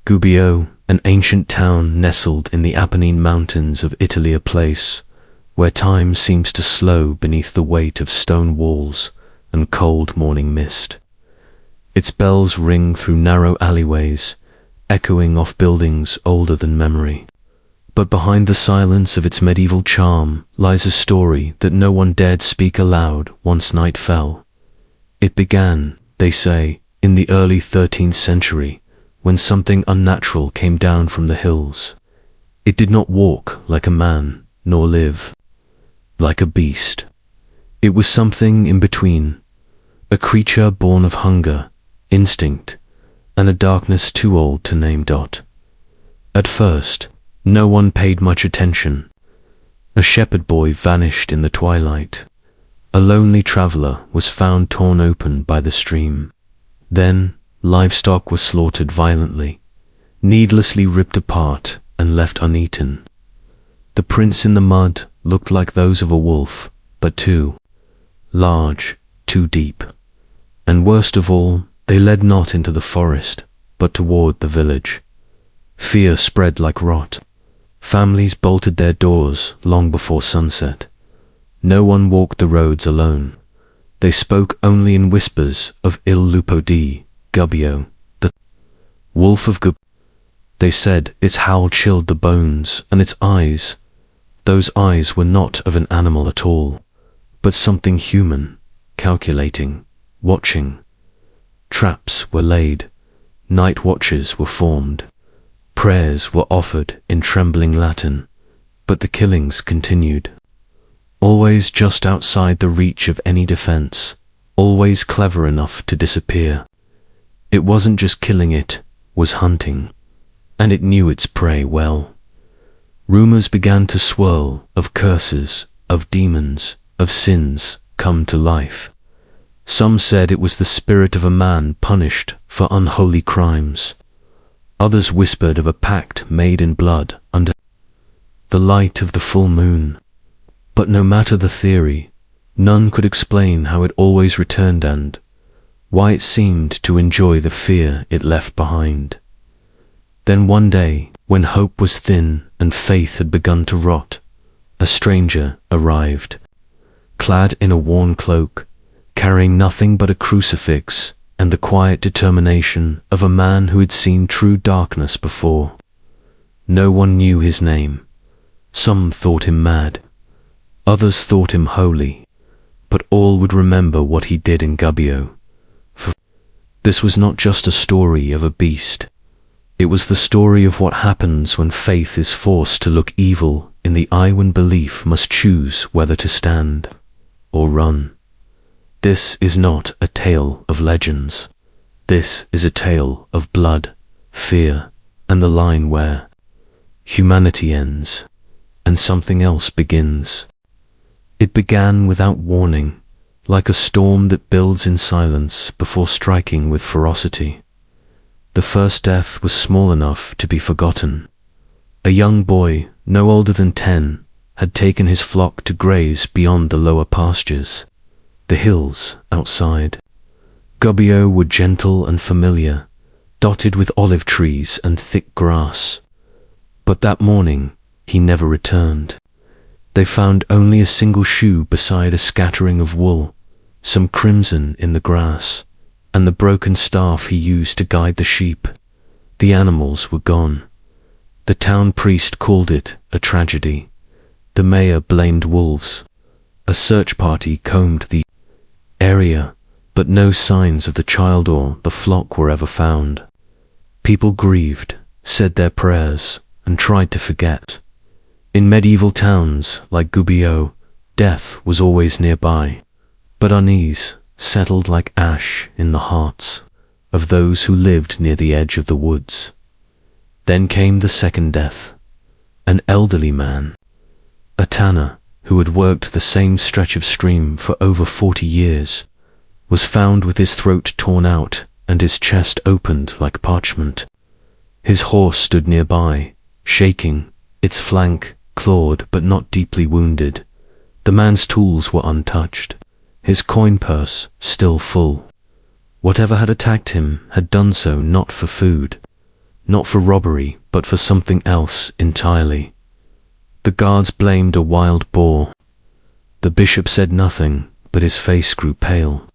Gubbio, an ancient town nestled in the Apennine Mountains of Italy, a place where time seems to slow beneath the weight of stone walls and cold morning mist. Its bells ring through narrow alleyways, echoing off buildings older than memory. But behind the silence of its medieval charm lies a story that no one dared speak aloud once night fell. It began, they say, in the early 13th century, when something unnatural came down from the hills. It did not walk like a man, nor live like a beast. It was something in between, a creature born of hunger, instinct, and a darkness too old to name. At first, no one paid much attention. A shepherd boy vanished in the twilight. A lonely traveler was found torn open by the stream. Then, livestock was slaughtered violently, needlessly ripped apart and left uneaten. The prints in the mud looked like those of a wolf, but too large, too deep. And worst of all, they led not into the forest, but toward the village. Fear spread like rot. Families bolted their doors long before sunset. No one walked the roads alone. They spoke only in whispers of Il Lupo di Gubbio, the Wolf of Gubbio. They said its howl chilled the bones, and its eyes, those eyes were not of an animal at all, but something human, calculating, watching. Traps were laid, night watches were formed, prayers were offered in trembling Latin, but the killings continued. Always just outside the reach of any defense, always clever enough to disappear. It wasn't just killing, it was hunting, and it knew its prey well. Rumors began to swirl of curses, of demons, of sins come to life. Some said it was the spirit of a man punished for unholy crimes. Others whispered of a pact made in blood under the light of the full moon. But no matter the theory, none could explain how it always returned and why it seemed to enjoy the fear it left behind. Then one day, when hope was thin and faith had begun to rot, a stranger arrived, clad in a worn cloak, carrying nothing but a crucifix and the quiet determination of a man who had seen true darkness before. No one knew his name. Some thought him mad. Others thought him holy. But all would remember what he did in Gubbio. For this was not just a story of a beast. It was the story of what happens when faith is forced to look evil in the eye, when belief must choose whether to stand or run. This is not a tale of legends. This is a tale of blood, fear, and the line where humanity ends and something else begins. It began without warning, like a storm that builds in silence before striking with ferocity. The first death was small enough to be forgotten. A young boy, no older than 10, had taken his flock to graze beyond the lower pastures. The hills outside Gubbio were gentle and familiar, dotted with olive trees and thick grass. But that morning he never returned. They found only a single shoe beside a scattering of wool, some crimson in the grass, and the broken staff he used to guide the sheep. The animals were gone. The town priest called it a tragedy. The mayor blamed wolves. A search party combed the area, but no signs of the child or the flock were ever found. People grieved, said their prayers, and tried to forget. In medieval towns like Gubbio, death was always nearby, but unease settled like ash in the hearts of those who lived near the edge of the woods. Then came the second death. An elderly man, a tanner who had worked the same stretch of stream for over 40 years, was found with his throat torn out and his chest opened like parchment. His horse stood nearby, shaking, its flank clawed but not deeply wounded. The man's tools were untouched, his coin purse still full. Whatever had attacked him had done so not for food, not for robbery, but for something else entirely. The guards blamed a wild boar. The bishop said nothing, but his face grew pale.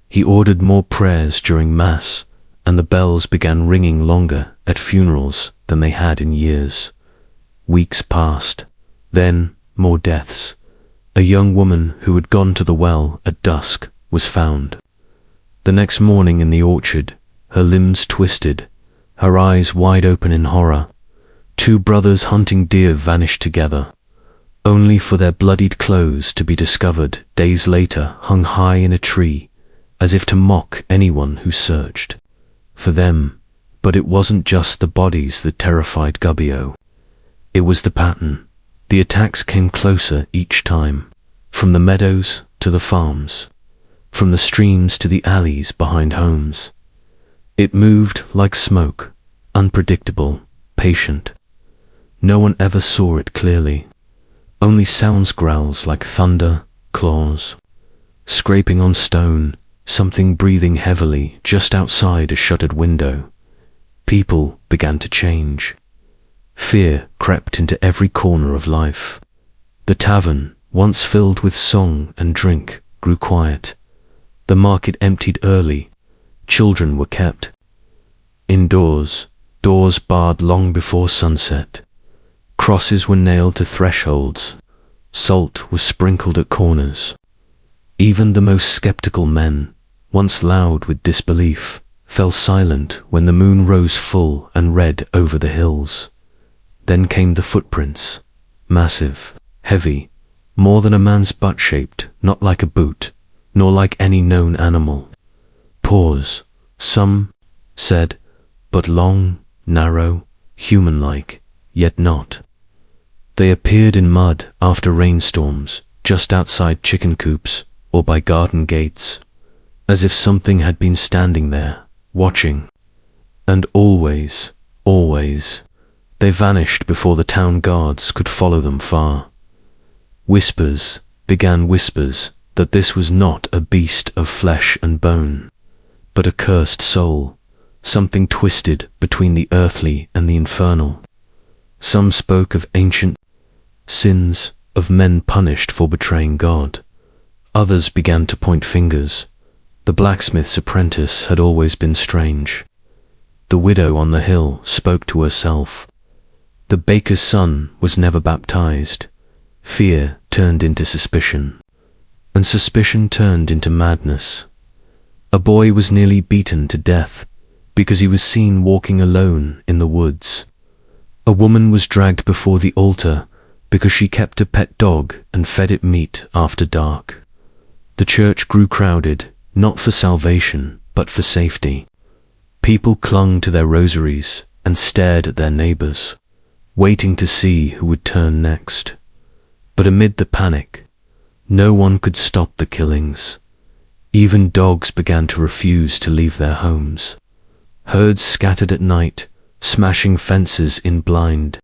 He ordered more prayers during Mass, and the bells began ringing longer at funerals than they had in years. Weeks passed. Then, more deaths. A young woman who had gone to the well at dusk was found. The next morning in the orchard, her limbs twisted, her eyes wide open in horror. Two brothers hunting deer vanished together, only for their bloodied clothes to be discovered days later hung high in a tree, as if to mock anyone who searched for them. But it wasn't just the bodies that terrified Gubbio. It was the pattern. The attacks came closer each time, from the meadows to the farms, from the streams to the alleys behind homes. It moved like smoke, unpredictable, patient. No one ever saw it clearly. Only sounds, growls like thunder, claws, scraping on stone, something breathing heavily just outside a shuttered window. People began to change. Fear crept into every corner of life. The tavern, once filled with song and drink, grew quiet. The market emptied early. Children were kept indoors, doors barred long before sunset. Crosses were nailed to thresholds. Salt was sprinkled at corners. Even the most skeptical men, once loud with disbelief, fell silent when the moon rose full and red over the hills. Then came the footprints, massive, heavy, more than a man's butt shaped, not like a boot, nor like any known animal. Paws, some said, but long, narrow, human-like, yet not. They appeared in mud after rainstorms, just outside chicken coops or by garden gates, as if something had been standing there, watching. And always, always, they vanished before the town guards could follow them far. Whispers began whispers that this was not a beast of flesh and bone, but a cursed soul, something twisted between the earthly and the infernal. Some spoke of ancient sins, of men punished for betraying God. Others began to point fingers. The blacksmith's apprentice had always been strange. The widow on the hill spoke to herself. The baker's son was never baptized. Fear turned into suspicion, and suspicion turned into madness. A boy was nearly beaten to death because he was seen walking alone in the woods. A woman was dragged before the altar because she kept a pet dog and fed it meat after dark. The church grew crowded, not for salvation, but for safety. People clung to their rosaries and stared at their neighbors, waiting to see who would turn next. But amid the panic, no one could stop the killings. Even dogs began to refuse to leave their homes. Herds scattered at night, smashing fences in blind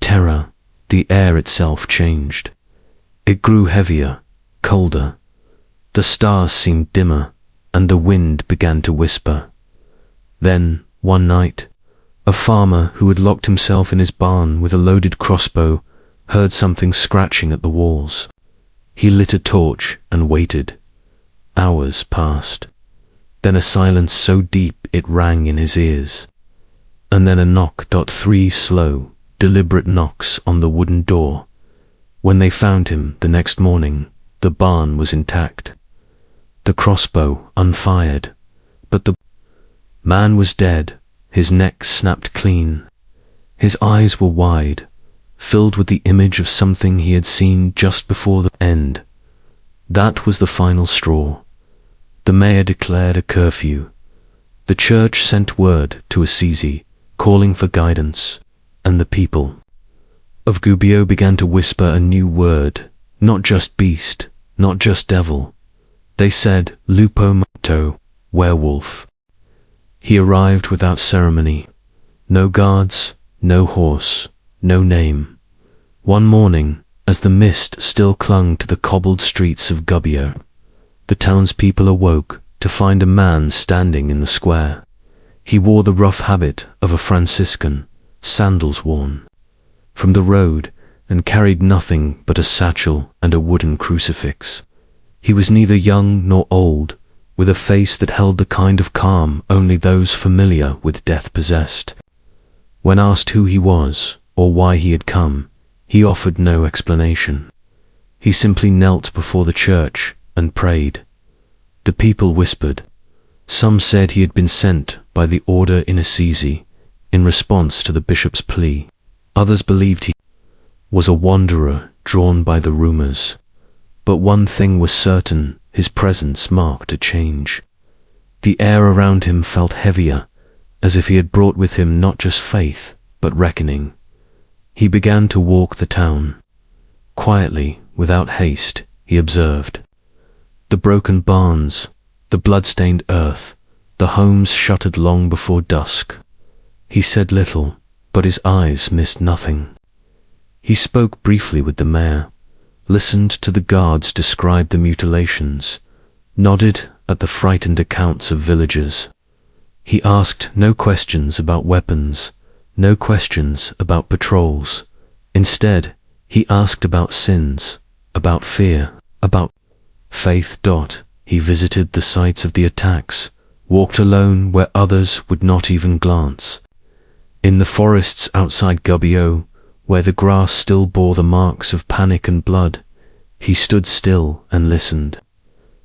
terror. The air itself changed. It grew heavier, colder. The stars seemed dimmer, and the wind began to whisper. Then, one night, a farmer who had locked himself in his barn with a loaded crossbow heard something scratching at the walls. He lit a torch and waited. Hours passed. Then a silence so deep it rang in his ears. And then a knock. 3 slow, deliberate knocks on the wooden door. When they found him the next morning, the barn was intact. The crossbow unfired, but the man was dead, his neck snapped clean. His eyes were wide, filled with the image of something he had seen just before the end. That was the final straw. The mayor declared a curfew. The church sent word to Assisi, calling for guidance, and the people of Gubbio began to whisper a new word, not just beast, not just devil. They said lupo morto, werewolf. He arrived without ceremony. No guards, no horse, no name. One morning, as the mist still clung to the cobbled streets of Gubbio, the townspeople awoke to find a man standing in the square. He wore the rough habit of a Franciscan, sandals worn from the road, and carried nothing but a satchel and a wooden crucifix. He was neither young nor old, with a face that held the kind of calm only those familiar with death possessed. When asked who he was, or why he had come, he offered no explanation. He simply knelt before the church and prayed. The people whispered. Some said he had been sent by the Order in Assisi in response to the bishop's plea. Others believed he was a wanderer drawn by the rumors. But one thing was certain, his presence marked a change. The air around him felt heavier, as if he had brought with him not just faith, but reckoning. He began to walk the town. Quietly, without haste, he observed the broken barns, the blood-stained earth, the homes shuttered long before dusk. He said little, but his eyes missed nothing. He spoke briefly with the mayor, listened to the guards describe the mutilations, nodded at the frightened accounts of villagers. He asked no questions about weapons, no questions about patrols. Instead, he asked about sins, about fear, about faith. He visited the sites of the attacks, walked alone where others would not even glance. In the forests outside Gubbio, where the grass still bore the marks of panic and blood, he stood still and listened,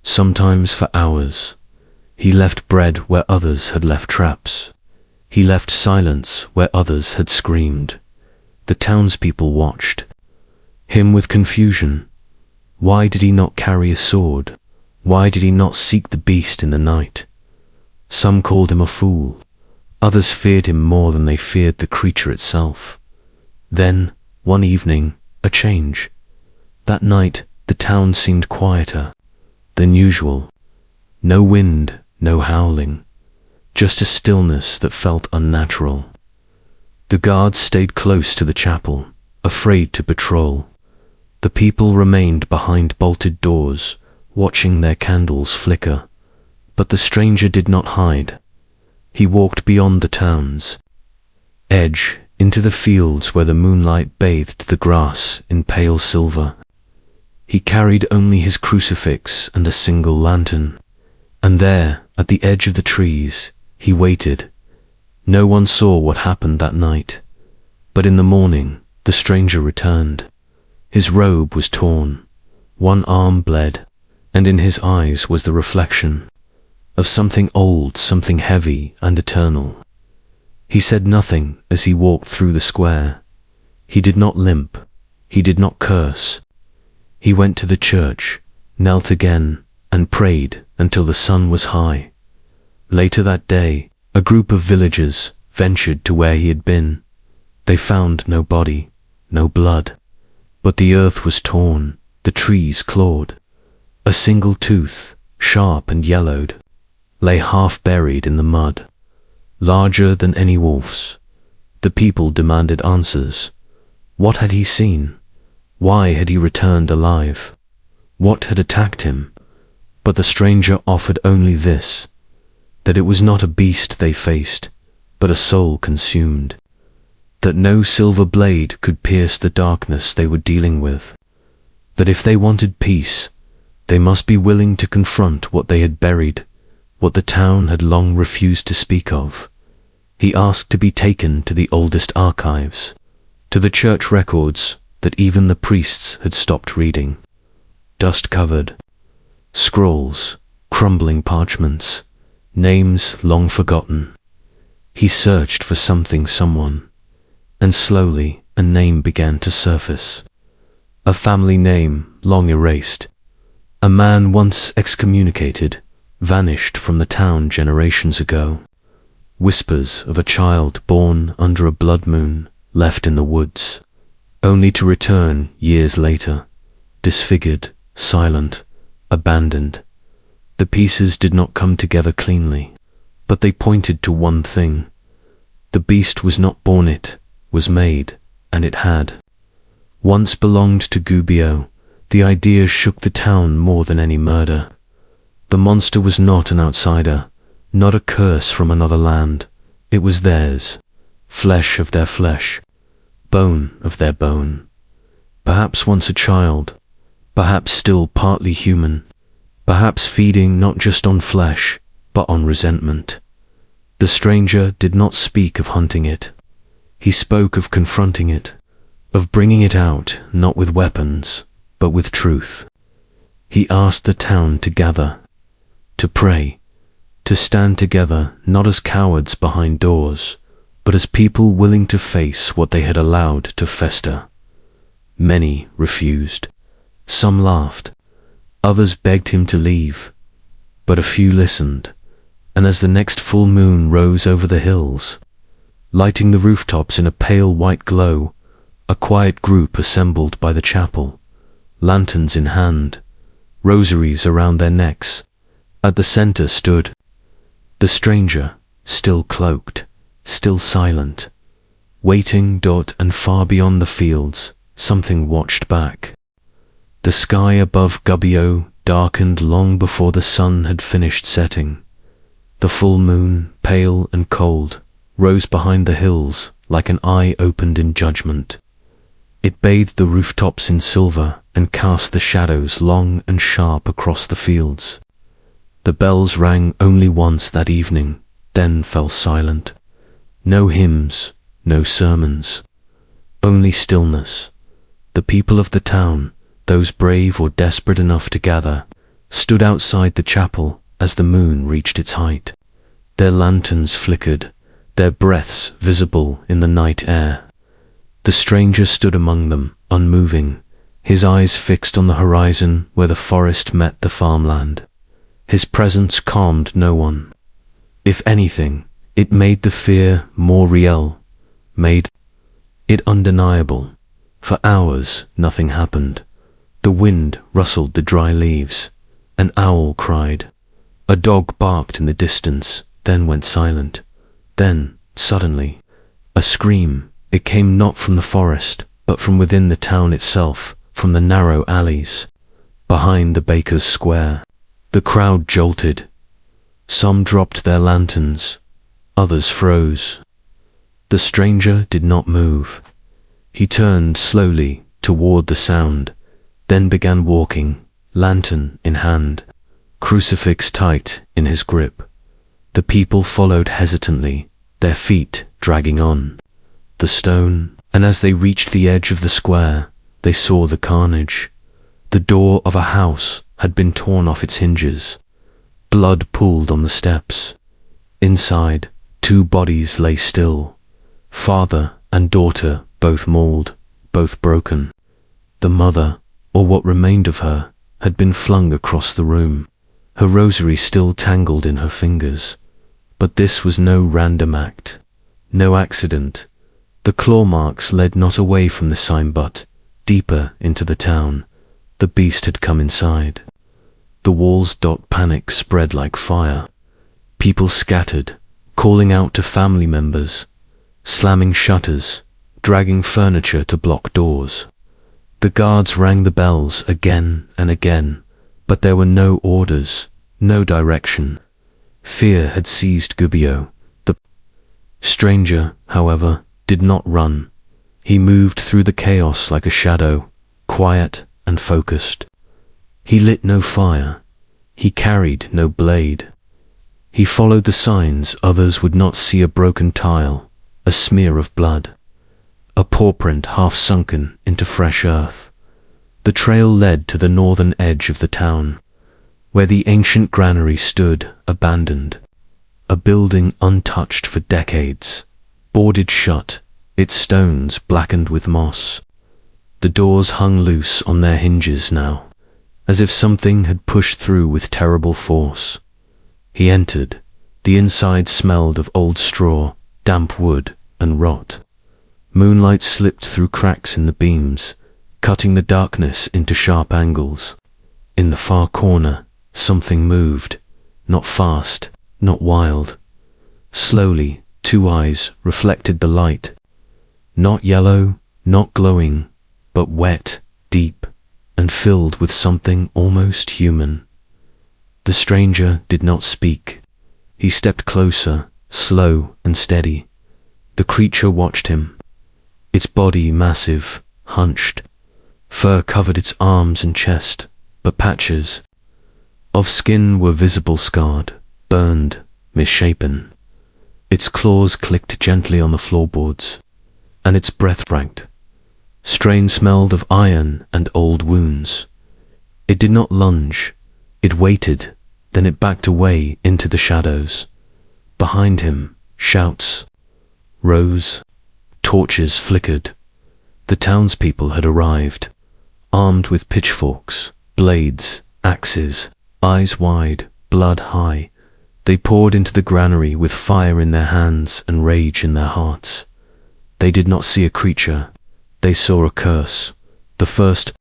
sometimes for hours. He left bread where others had left traps. He left silence where others had screamed. The townspeople watched him with confusion. Why did he not carry a sword? Why did he not seek the beast in the night? Some called him a fool. Others feared him more than they feared the creature itself. Then, one evening, a change. That night, the town seemed quieter than usual. No wind, no howling, just a stillness that felt unnatural. The guards stayed close to the chapel, afraid to patrol. The people remained behind bolted doors, watching their candles flicker. But the stranger did not hide. He walked beyond the town's edge, into the fields where the moonlight bathed the grass in pale silver. He carried only his crucifix and a single lantern, and there, at the edge of the trees, he waited. No one saw what happened that night, but in the morning the stranger returned. His robe was torn, one arm bled, and in his eyes was the reflection of something old, something heavy and eternal. He said nothing as he walked through the square. He did not limp. He did not curse. He went to the church, knelt again, and prayed until the sun was high. Later that day, a group of villagers ventured to where he had been. They found no body, no blood, but the earth was torn, the trees clawed. A single tooth, sharp and yellowed, lay half buried in the mud, larger than any wolf's. The people demanded answers. What had he seen? Why had he returned alive? What had attacked him? But the stranger offered only this, that it was not a beast they faced, but a soul consumed, that no silver blade could pierce the darkness they were dealing with, that if they wanted peace, they must be willing to confront what they had buried, what the town had long refused to speak of. He asked to be taken to the oldest archives, to the church records that even the priests had stopped reading. Dust-covered, scrolls, crumbling parchments, names long forgotten. He searched for something, someone, and slowly a name began to surface. A family name long erased. A man once excommunicated, vanished from the town generations ago. Whispers of a child born under a blood moon, left in the woods, only to return years later, disfigured, silent, abandoned. The pieces did not come together cleanly, but they pointed to one thing. The beast was not born, it was made, and it had once belonged to Gubbio. The idea shook the town more than any murder. The monster was not an outsider, not a curse from another land. It was theirs, flesh of their flesh, bone of their bone. Perhaps once a child, perhaps still partly human, perhaps feeding not just on flesh, but on resentment. The stranger did not speak of hunting it. He spoke of confronting it, of bringing it out, not with weapons, but with truth. He asked the town to gather, to pray, to stand together, not as cowards behind doors, but as people willing to face what they had allowed to fester. Many refused. Some laughed. Others begged him to leave. But a few listened, and as the next full moon rose over the hills, lighting the rooftops in a pale white glow, a quiet group assembled by the chapel, lanterns in hand, rosaries around their necks. At the center stood the stranger, still cloaked, still silent, waiting. And far beyond the fields, something watched back. The sky above Gubbio darkened long before the sun had finished setting. The full moon, pale and cold, rose behind the hills like an eye opened in judgment. It bathed the rooftops in silver and cast the shadows long and sharp across the fields. The bells rang only once that evening, then fell silent. No hymns, no sermons, only stillness. The people of the town, those brave or desperate enough to gather, stood outside the chapel as the moon reached its height. Their lanterns flickered, their breaths visible in the night air. The stranger stood among them, unmoving, his eyes fixed on the horizon where the forest met the farmland. His presence calmed no one. If anything, it made the fear more real, made it undeniable. For hours, nothing happened. The wind rustled the dry leaves. An owl cried. A dog barked in the distance, then went silent. Then, suddenly, a scream. It came not from the forest, but from within the town itself, from the narrow alleys, behind the baker's square. The crowd jolted. Some dropped their lanterns, others froze. The stranger did not move. He turned slowly toward the sound, then began walking, lantern in hand, crucifix tight in his grip. The people followed hesitantly, their feet dragging on the stone, and as they reached the edge of the square, they saw the carnage. The door of a house had been torn off its hinges. Blood pooled on the steps. Inside, two bodies lay still, father and daughter, both mauled, both broken. The mother, or what remained of her, had been flung across the room, her rosary still tangled in her fingers. But this was no random act, no accident. The claw marks led not away from the sign but deeper into the town. The beast had come inside. The walls. Panic spread like fire. People scattered, calling out to family members, slamming shutters, dragging furniture to block doors. The guards rang the bells again and again, but there were no orders, no direction. Fear had seized Gubbio. The stranger, however, did not run. He moved through the chaos like a shadow, quiet and focused. He lit no fire. He carried no blade. He followed the signs. Others would not see a broken tile, a smear of blood, a paw print half sunken into fresh earth. The trail led to the northern edge of the town, where the ancient granary stood abandoned, a building untouched for decades, boarded shut, its stones blackened with moss. The doors hung loose on their hinges now, as if something had pushed through with terrible force. He entered. The inside smelled of old straw, damp wood, and rot. Moonlight slipped through cracks in the beams, cutting the darkness into sharp angles. In the far corner, something moved, not fast, not wild. Slowly, two eyes reflected the light. Not yellow, not glowing, but wet, deep, and filled with something almost human. The stranger did not speak. He stepped closer, slow and steady. The creature watched him. Its body massive, hunched. Fur covered its arms and chest, but patches of skin were visible, scarred, burned, misshapen. Its claws clicked gently on the floorboards, and its breath branked. Strain smelled of iron and old wounds. It did not lunge. It waited, then it backed away into the shadows. Behind him, shouts rose, torches flickered. The townspeople had arrived, armed with pitchforks, blades, axes, eyes wide, blood high. They poured into the granary with fire in their hands and rage in their hearts. They did not see a creature. They saw a curse. The first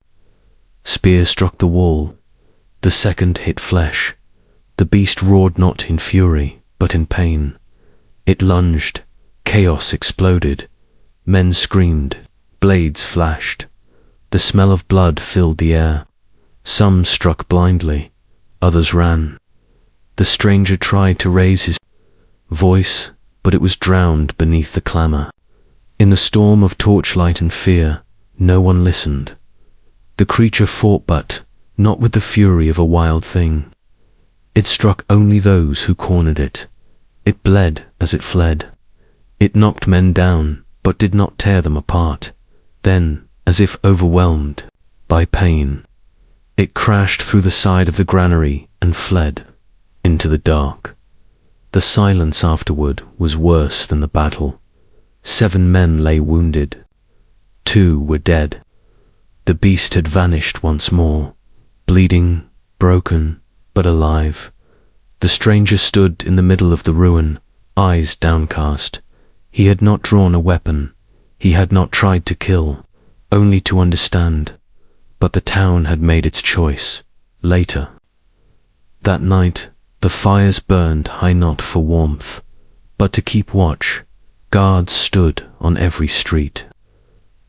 spear struck the wall. The second hit flesh. The beast roared not in fury, but in pain. It lunged. Chaos exploded. Men screamed. Blades flashed. The smell of blood filled the air. Some struck blindly. Others ran. The stranger tried to raise his voice, but it was drowned beneath the clamor. In the storm of torchlight and fear, no one listened. The creature fought, but not with the fury of a wild thing. It struck only those who cornered it. It bled as it fled. It knocked men down, but did not tear them apart. Then, as if overwhelmed by pain, it crashed through the side of the granary and fled into the dark. The silence afterward was worse than the battle. 7 men lay wounded. 2 were dead. The beast had vanished once more, bleeding, broken, but alive. The stranger stood in the middle of the ruin, eyes downcast. He had not drawn a weapon. He had not tried to kill, only to understand. But the town had made its choice. Later, that night, the fires burned high, not for warmth, but to keep watch. Guards stood on every street.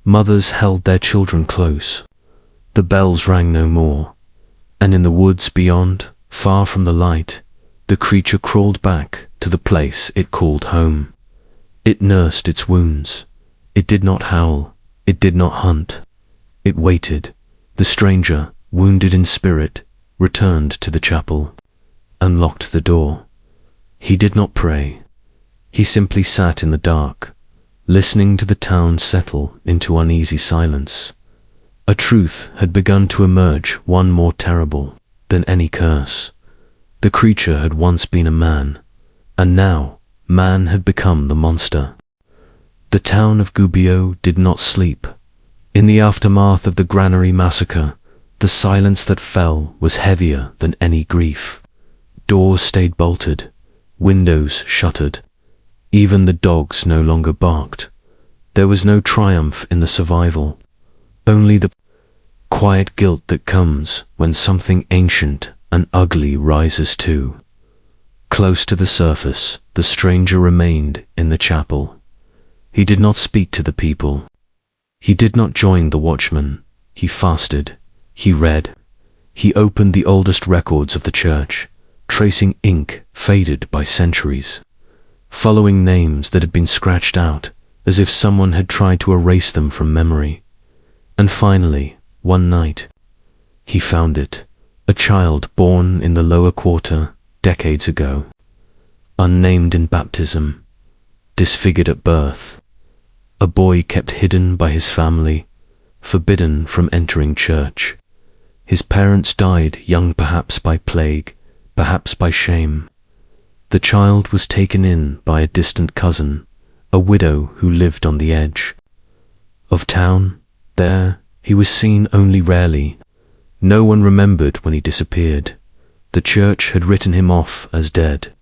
Mothers held their children close. The bells rang no more, and in the woods beyond, far from the light, the creature crawled back to the place it called home. It nursed its wounds. It did not howl. It did not hunt. It waited. The stranger, wounded in spirit, returned to the chapel and locked the door. He did not pray. He simply sat in the dark, listening to the town settle into uneasy silence. A truth had begun to emerge, one more terrible than any curse. The creature had once been a man, and now man had become the monster. The town of Gubbio did not sleep. In the aftermath of the granary massacre, the silence that fell was heavier than any grief. Doors stayed bolted, windows shuttered. Even the dogs no longer barked. There was no triumph in the survival, only the quiet guilt that comes when something ancient and ugly rises too. Close to the surface, the stranger remained in the chapel. He did not speak to the people. He did not join the watchmen. He fasted. He read. He opened the oldest records of the church, tracing ink faded by centuries, following names that had been scratched out as if someone had tried to erase them from memory. And finally, one night, he found it, a child born in the lower quarter decades ago, unnamed in baptism, disfigured at birth, a boy kept hidden by his family, forbidden from entering church. His parents died young, perhaps by plague, perhaps by shame. The child was taken in by a distant cousin, a widow who lived on the edge of town. There, he was seen only rarely. No one remembered when he disappeared. The church had written him off as dead.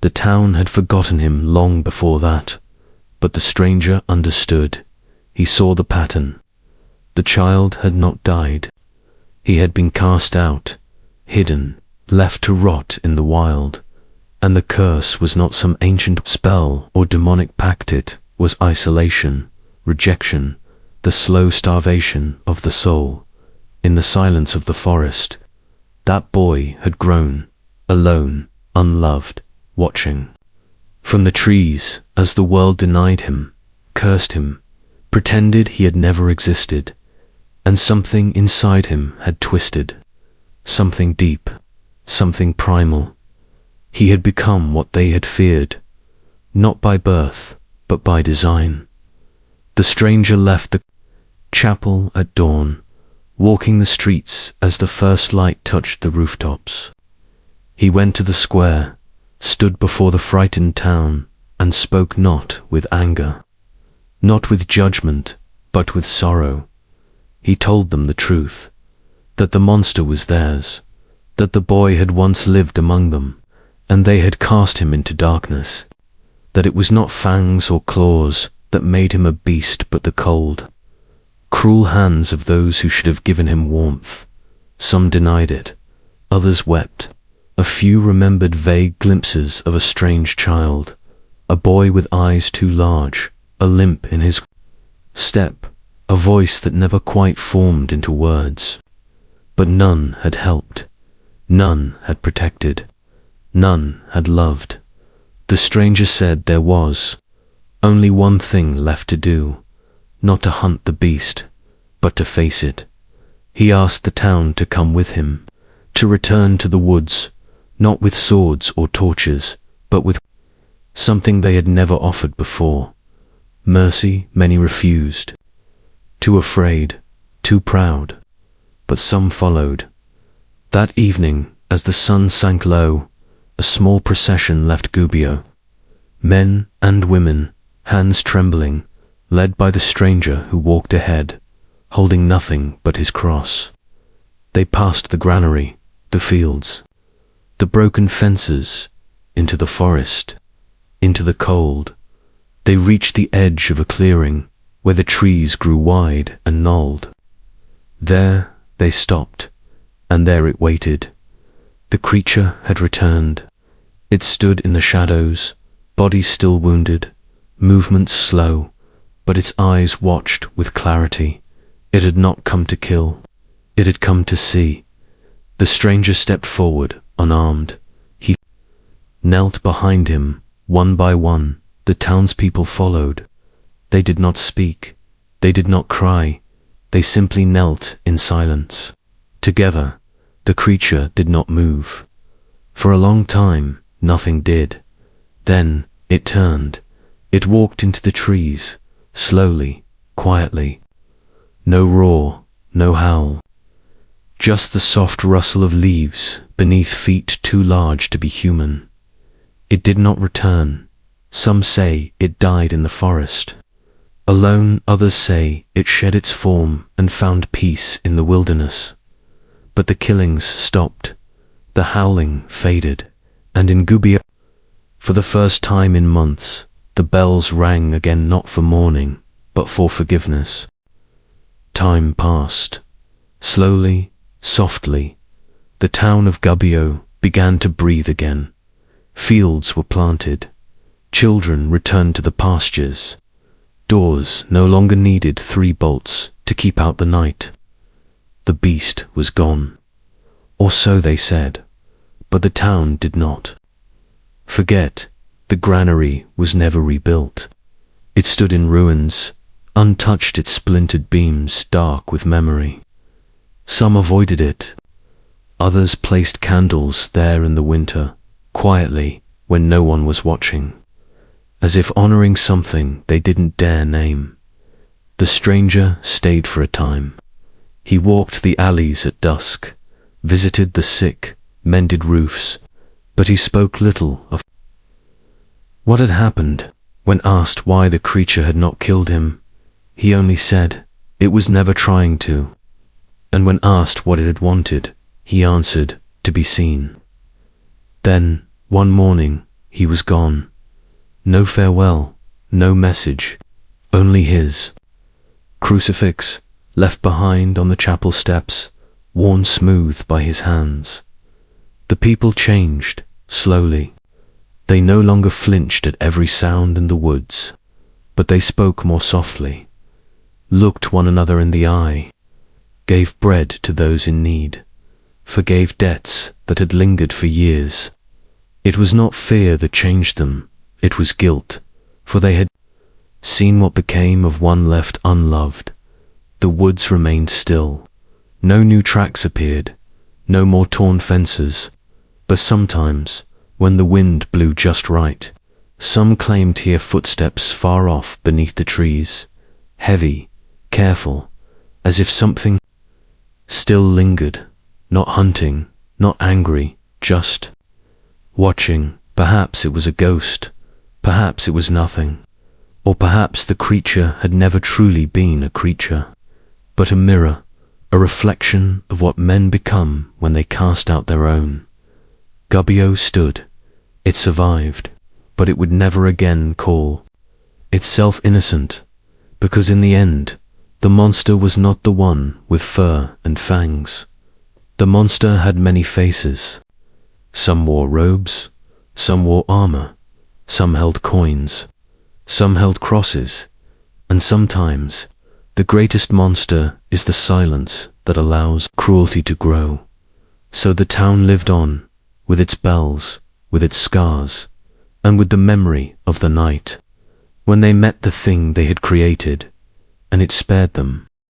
The town had forgotten him long before that. But the stranger understood. He saw the pattern. The child had not died. He had been cast out, hidden, left to rot in the wild. And the curse was not some ancient spell or demonic pact. It was isolation, rejection, the slow starvation of the soul. In the silence of the forest, that boy had grown, alone, unloved, watching. From the trees, as the world denied him, cursed him, pretended he had never existed, and something inside him had twisted. Something deep, something primal. He had become what they had feared, not by birth, but by design. The stranger left the chapel at dawn, walking the streets as the first light touched the rooftops. He went to the square, stood before the frightened town, and spoke not with anger, not with judgment, but with sorrow. He told them the truth, that the monster was theirs, that the boy had once lived among them, and they had cast him into darkness, that it was not fangs or claws that made him a beast, but the cold, cruel hands of those who should have given him warmth. Some denied it, others wept. A few remembered vague glimpses of a strange child, a boy with eyes too large, a limp in his step, a voice that never quite formed into words. But none had helped, none had protected, none had loved. The stranger said there was only one thing left to do, not to hunt the beast, but to face it. He asked the town to come with him, to return to the woods, not with swords or torches, but with something they had never offered before. Mercy many refused, too afraid, too proud, but some followed. That evening, as the sun sank low, a small procession left Gubbio. Men and women, hands trembling, led by the stranger who walked ahead, holding nothing but his cross. They passed the granary, the fields, the broken fences, into the forest, into the cold. They reached the edge of a clearing where the trees grew wide and gnarled. There they stopped, and there it waited. The creature had returned. It stood in the shadows, body still wounded, movements slow, but its eyes watched with clarity. It had not come to kill, it had come to see. The stranger stepped forward, unarmed. He knelt behind him, one by one. The townspeople followed. They did not speak, they did not cry, they simply knelt in silence. Together, the creature did not move. For a long time, nothing did. Then it turned. It walked into the trees, slowly, quietly. No roar, no howl. Just the soft rustle of leaves beneath feet too large to be human. It did not return. Some say it died in the forest. Alone, others say it shed its form and found peace in the wilderness. But the killings stopped, the howling faded, and in Gubbio, for the first time in months, the bells rang again, not for mourning, but for forgiveness. Time passed. Slowly, softly, the town of Gubbio began to breathe again. Fields were planted. Children returned to the pastures. Doors no longer needed 3 bolts to keep out the night. The beast was gone. Or so they said, but the town did not. Forget, the granary was never rebuilt. It stood in ruins, untouched, its splintered beams dark with memory. Some avoided it. Others placed candles there in the winter, quietly, when no one was watching, as if honoring something they didn't dare name. The stranger stayed for a time. He walked the alleys at dusk, visited the sick, mended roofs, but he spoke little of what had happened. When asked why the creature had not killed him, he only said it was never trying to. And when asked what it had wanted, he answered, to be seen. Then, one morning, he was gone. No farewell, no message, only his crucifix, left behind on the chapel steps, worn smooth by his hands. The people changed, slowly. They no longer flinched at every sound in the woods, but they spoke more softly, looked one another in the eye, gave bread to those in need, forgave debts that had lingered for years. It was not fear that changed them, it was guilt, for they had seen what became of one left unloved. The woods remained still. No new tracks appeared, no more torn fences, but sometimes, when the wind blew just right, some claimed to hear footsteps far off beneath the trees, heavy, careful, as if something still lingered, not hunting, not angry, just watching. Perhaps it was a ghost, perhaps it was nothing, or perhaps the creature had never truly been a creature, but a mirror, a reflection of what men become when they cast out their own. Gubbio stood. It survived, but it would never again call itself innocent, because in the end, the monster was not the one with fur and fangs. The monster had many faces. Some wore robes, some wore armor, some held coins, some held crosses, and sometimes the greatest monster is the silence that allows cruelty to grow. So the town lived on, with its bells, with its scars, and with the memory of the night when they met the thing they had created, and it spared them.